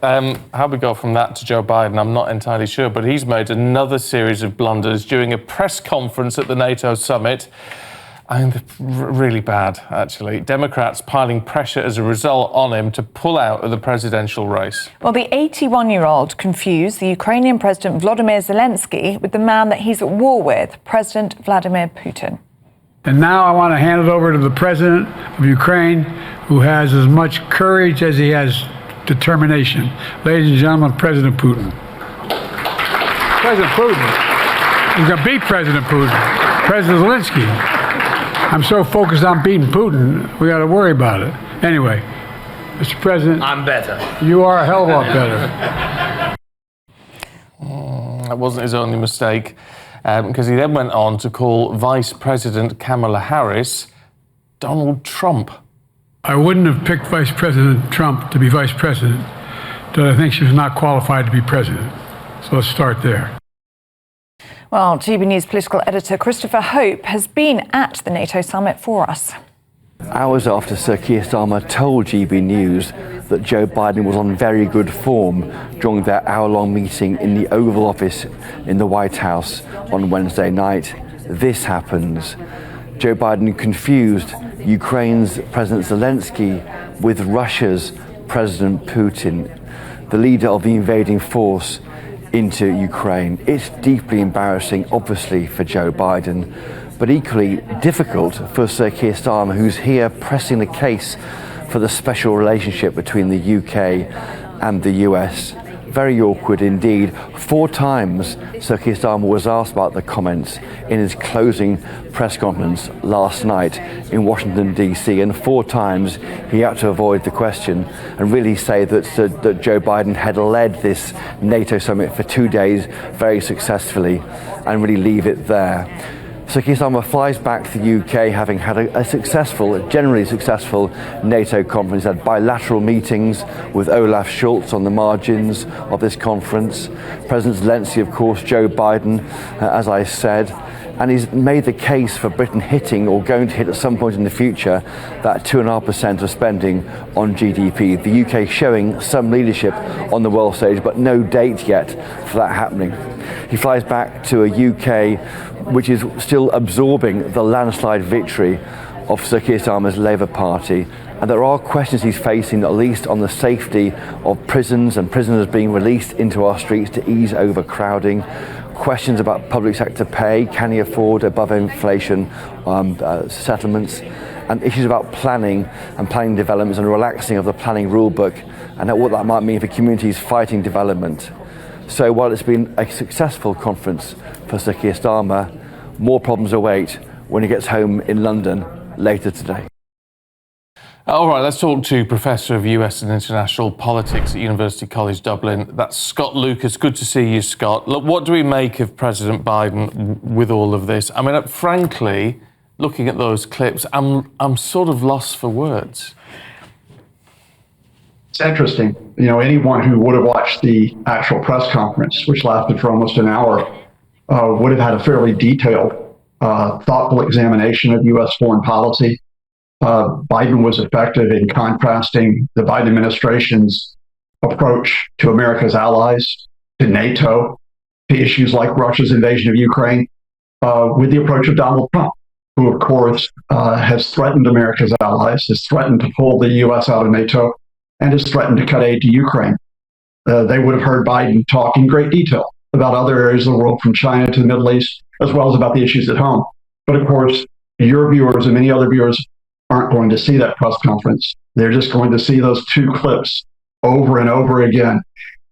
how we go from that to Joe Biden, I'm not entirely sure, but he's made another series of blunders during a press conference at the NATO summit. I mean, really bad, actually. Democrats piling pressure as a result on him to pull out of the presidential race. Well, the 81-year-old confused the Ukrainian President Vladmir Zelensky with the man that he's at war with, President Vladmir Putin. And now I want to hand it over to the President of Ukraine, who has as much courage as he has determination. Ladies and gentlemen, President Putin. President Putin. We're going to beat President Putin. President Zelensky. I'm so focused on beating Putin, we got to worry about it. Anyway, Mr. President. I'm better. You are a hell of a lot better. That wasn't his only mistake, because he then went on to call Vice President Kamala Harris Donald Trump. I wouldn't have picked Vice President Trump to be Vice President, but I think she was not qualified to be President. So let's start there. Well, GB News political editor Christopher Hope has been at the NATO summit for us. Hours after Sir Keir Starmer told GB News that Joe Biden was on very good form during their hour-long meeting in the Oval Office in the White House on Wednesday night, this happens. Joe Biden confused Ukraine's President Zelensky with Russia's President Putin, the leader of the invading force into Ukraine. It's deeply embarrassing, obviously, for Joe Biden, but equally difficult for Sir Keir Starmer, who's here pressing the case for the special relationship between the UK and the US. Very awkward indeed. 4 times Sir Keir Starmer was asked about the comments in his closing press conference last night in Washington, D.C., and 4 times he had to avoid the question and really say that Joe Biden had led this NATO summit for 2 days very successfully and really leave it there. Sir Keir Starmer flies back to the UK having had a generally successful NATO conference, had bilateral meetings with Olaf Scholz on the margins of this conference. President Zelensky, of course, Joe Biden, as I said, and he's made the case for Britain hitting, or going to hit at some point in the future, that 2.5% of spending on GDP. The UK showing some leadership on the world stage, but no date yet for that happening. He flies back to a UK which is still absorbing the landslide victory of Sir Keir Starmer's Labour Party. And there are questions he's facing, at least on the safety of prisons and prisoners being released into our streets to ease overcrowding. Questions about public sector pay, can he afford above inflation settlements, and issues about planning and planning developments and relaxing of the planning rule book, and what that might mean for communities fighting development. So while it's been a successful conference for Sir Keir Starmer, more problems await when he gets home in London later today. All right, let's talk to Professor of US and International Politics at University College Dublin. That's Scott Lucas. Good to see you, Scott. Look, what do we make of President Biden with all of this? I mean, frankly, looking at those clips, I'm sort of lost for words. It's interesting. You know, anyone who would have watched the actual press conference, which lasted for almost an hour, would have had a fairly detailed, thoughtful examination of U.S. foreign policy. Biden was effective in contrasting the Biden administration's approach to America's allies, to NATO, to issues like Russia's invasion of Ukraine, with the approach of Donald Trump, who, of course, has threatened America's allies, has threatened to pull the U.S. out of NATO, and has threatened to cut aid to Ukraine. They would have heard Biden talk in great detail about other areas of the world, from China to the Middle East, as well as about the issues at home. But of course, your viewers and many other viewers aren't going to see that press conference. They're just going to see those 2 clips over and over again,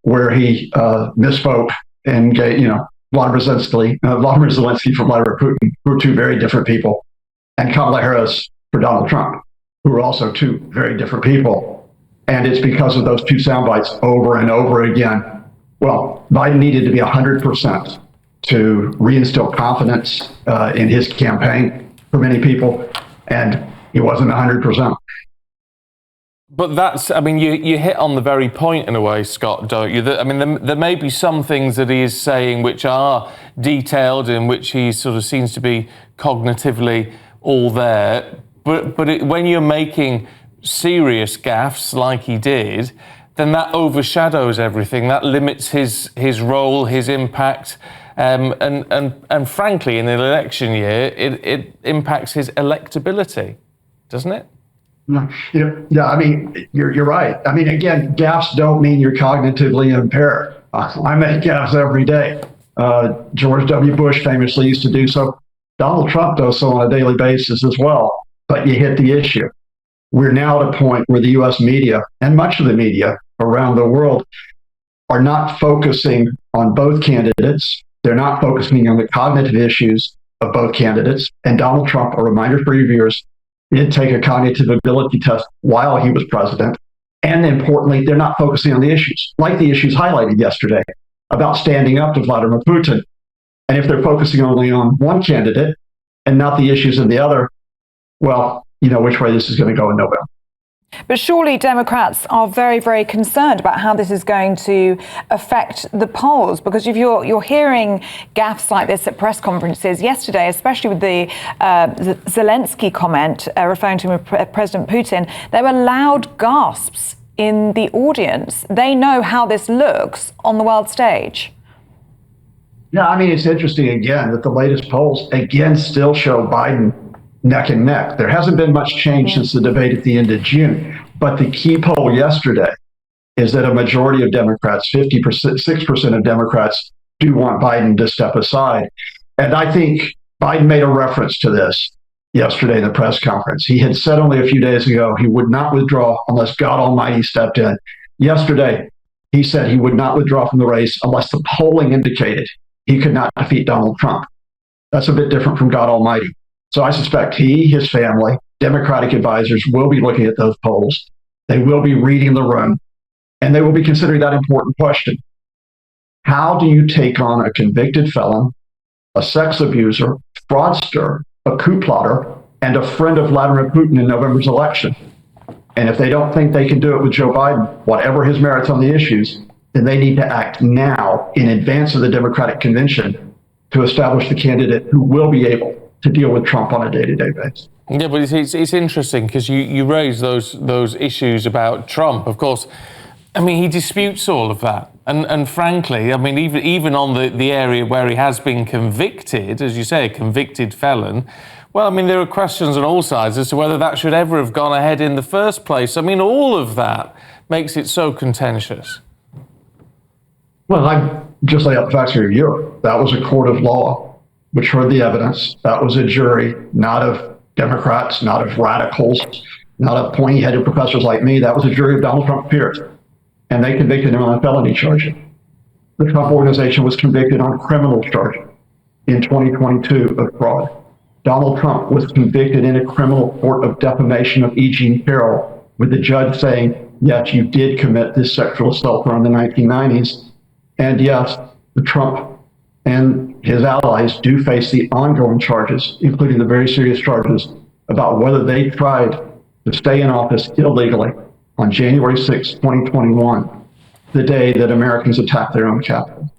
where he misspoke and gave, Vladimir Zelensky for Vladimir Putin, who are 2 very different people, and Kamala Harris for Donald Trump, who are also 2 very different people. And it's because of those 2 sound bites over and over again. Well, Biden needed to be 100% to reinstill confidence in his campaign for many people, and he wasn't 100%. But that's, I mean, you hit on the very point in a way, Scott, don't you? I mean, there may be some things that he is saying which are detailed, in which he sort of seems to be cognitively all there. But when you're making serious gaffes like he did, then that overshadows everything. That limits his role, his impact, and frankly, in an election year, it impacts his electability, doesn't it? Yeah, I mean, you're right. I mean, again, gaffes don't mean you're cognitively impaired. I make gaffes every day. George W. Bush famously used to do so. Donald Trump does so on a daily basis as well. But you hit the issue. We're now at a point where the U.S. media and much of the media around the world are not focusing on both candidates. They're not focusing on the cognitive issues of both candidates. And Donald Trump, a reminder for your viewers, did take a cognitive ability test while he was president. And importantly, they're not focusing on the issues, like the issues highlighted yesterday about standing up to Vladimir Putin. And if they're focusing only on one candidate and not the issues in the other, well, you know which way this is going to go in November. But surely Democrats are very, very concerned about how this is going to affect the polls, because if you're hearing gaffes like this at press conferences yesterday, especially with the Zelensky comment referring to President Putin, there were loud gasps in the audience. They know how this looks on the world stage. Yeah, I mean, it's interesting, again, that the latest polls, again, still show Biden neck and neck. There hasn't been much change since the debate at the end of June. But the key poll yesterday is that a majority of Democrats, 6% of Democrats, do want Biden to step aside. And I think Biden made a reference to this yesterday in the press conference. He had said only a few days ago he would not withdraw unless God Almighty stepped in. Yesterday, he said he would not withdraw from the race unless the polling indicated he could not defeat Donald Trump. That's a bit different from God Almighty. So I suspect he, his family, Democratic advisors will be looking at those polls. They will be reading the room, and they will be considering that important question. How do you take on a convicted felon, a sex abuser, fraudster, a coup plotter, and a friend of Vladimir Putin in November's election? And if they don't think they can do it with Joe Biden, whatever his merits on the issues, then they need to act now in advance of the Democratic convention to establish the candidate who will be able to deal with Trump on a day-to-day basis. Yeah, but it's interesting because you raise those issues about Trump. Of course, I mean, he disputes all of that. And frankly, I mean, even on the area where he has been convicted, as you say, a convicted felon, well, I mean, there are questions on all sides as to whether that should ever have gone ahead in the first place. I mean, all of that makes it so contentious. Well, I just lay out the facts for you. That was a court of law which heard the evidence. That was a jury, not of Democrats, not of radicals, not of pointy-headed professors like me. That was a jury of Donald Trump peers. And they convicted him on a felony charge. The Trump organization was convicted on criminal charges in 2022 of fraud. Donald Trump was convicted in a criminal court of defamation of E. Jean Carroll, with the judge saying, yes, you did commit this sexual assault around the 1990s. And yes, the Trump and his allies do face the ongoing charges, including the very serious charges about whether they tried to stay in office illegally on January 6, 2021, the day that Americans attacked their own capital.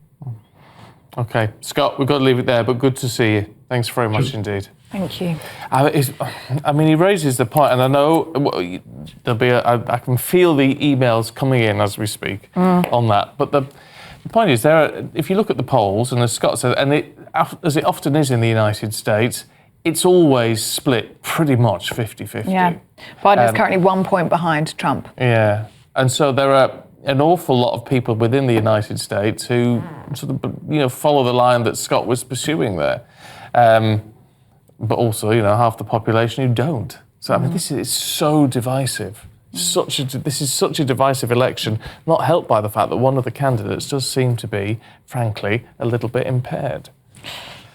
Okay, Scott, we've got to leave it there, but good to see you. Thanks very much indeed. Thank you. I mean, he raises the point, and I know there'll be I can feel the emails coming in as we speak on that, but the point is, if you look at the polls, and as Scott said, and as it often is in the United States, it's always split pretty much 50-50. Yeah, Biden is currently 1 point behind Trump. Yeah, and so there are an awful lot of people within the United States who sort of, follow the line that Scott was pursuing there. But also, half the population who don't. So, I mean, this is so divisive. This is such a divisive election, not helped by the fact that one of the candidates does seem to be, frankly, a little bit impaired.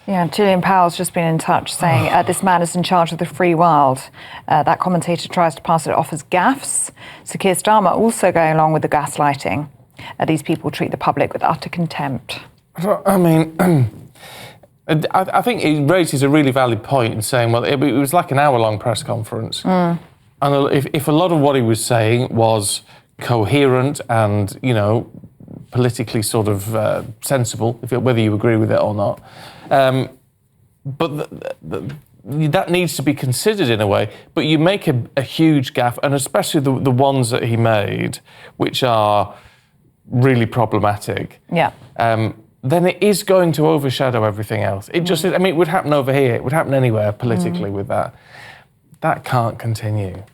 Yeah, Gillian Powell's just been in touch saying this man is in charge of the free world. That commentator tries to pass it off as gaffes. Sir Keir Starmer also going along with the gaslighting. These people treat the public with utter contempt. I mean, I think he raises a really valid point in saying, well, it was like an hour-long press conference. And if a lot of what he was saying was coherent and, politically sort of sensible, whether you agree with it or not, but that needs to be considered in a way, but you make a huge gaffe, and especially the ones that he made, which are really problematic. Yeah. Then it is going to overshadow everything else. It just, I mean, it would happen over here. It would happen anywhere politically with that. That can't continue.